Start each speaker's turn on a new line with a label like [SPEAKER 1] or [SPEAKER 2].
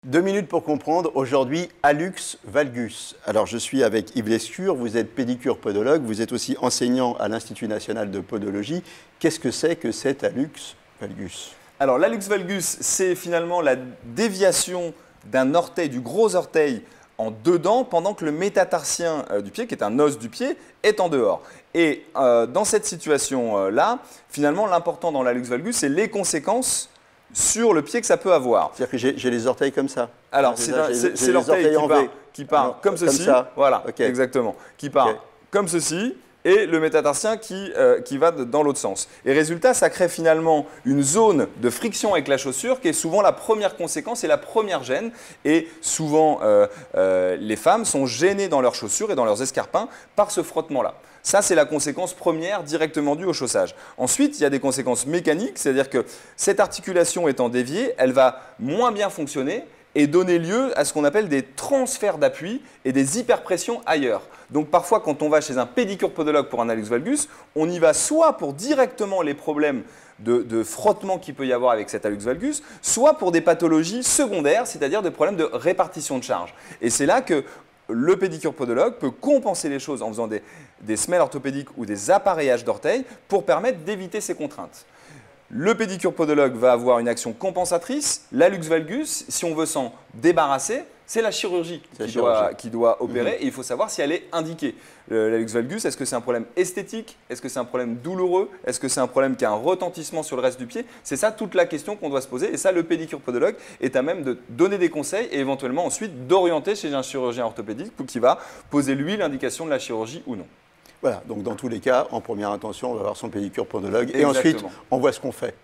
[SPEAKER 1] 2 minutes pour comprendre, aujourd'hui, hallux valgus. Alors, je suis avec Yves Lescure, vous êtes pédicure podologue, vous êtes aussi enseignant à l'Institut national de podologie. Qu'est-ce que c'est que cet hallux valgus?
[SPEAKER 2] Alors, l'hallux valgus, c'est finalement la déviation d'un orteil, du gros orteil, en dedans, pendant que le métatarsien du pied, qui est un os du pied, est en dehors. Et dans cette situation-là, finalement, l'important dans l'hallux valgus, c'est les conséquences sur le pied que ça peut avoir.
[SPEAKER 1] C'est-à-dire que j'ai les orteils comme ça.
[SPEAKER 2] Alors, c'est l'orteil qui part comme ceci.
[SPEAKER 1] Comme ça.
[SPEAKER 2] Voilà,
[SPEAKER 1] Okay.
[SPEAKER 2] exactement. Qui part comme ceci et le métatarsien qui va dans l'autre sens. Et résultat, ça crée finalement une zone de friction avec la chaussure qui est souvent la première conséquence et la première gêne. Et souvent, les femmes sont gênées dans leurs chaussures et dans leurs escarpins par ce frottement-là. Ça, c'est la conséquence première directement due au chaussage. Ensuite, il y a des conséquences mécaniques, c'est-à-dire que cette articulation étant déviée, elle va moins bien fonctionner et donner lieu à ce qu'on appelle des transferts d'appui et des hyperpressions ailleurs. Donc parfois, quand on va chez un pédicure podologue pour un hallux valgus, on y va soit pour directement les problèmes de frottement qu'il peut y avoir avec cet hallux valgus, soit pour des pathologies secondaires, c'est-à-dire des problèmes de répartition de charge. Et c'est là que le pédicure podologue peut compenser les choses en faisant des semelles orthopédiques ou des appareillages d'orteils pour permettre d'éviter ces contraintes. Le pédicure podologue va avoir une action compensatrice. L'hallux valgus, si on veut s'en débarrasser, c'est la chirurgie qui doit opérer et il faut savoir si elle est indiquée. L'hallux valgus, est-ce que c'est un problème esthétique? Est-ce que c'est un problème douloureux? Est-ce que c'est un problème qui a un retentissement sur le reste du pied? C'est ça toute la question qu'on doit se poser et ça, le pédicure podologue est à même de donner des conseils et éventuellement ensuite d'orienter chez un chirurgien orthopédique qui va poser lui l'indication de la chirurgie ou non.
[SPEAKER 1] Voilà, donc dans tous les cas, en première intention, on va voir son pédicure podologue et ensuite, on voit ce qu'on fait.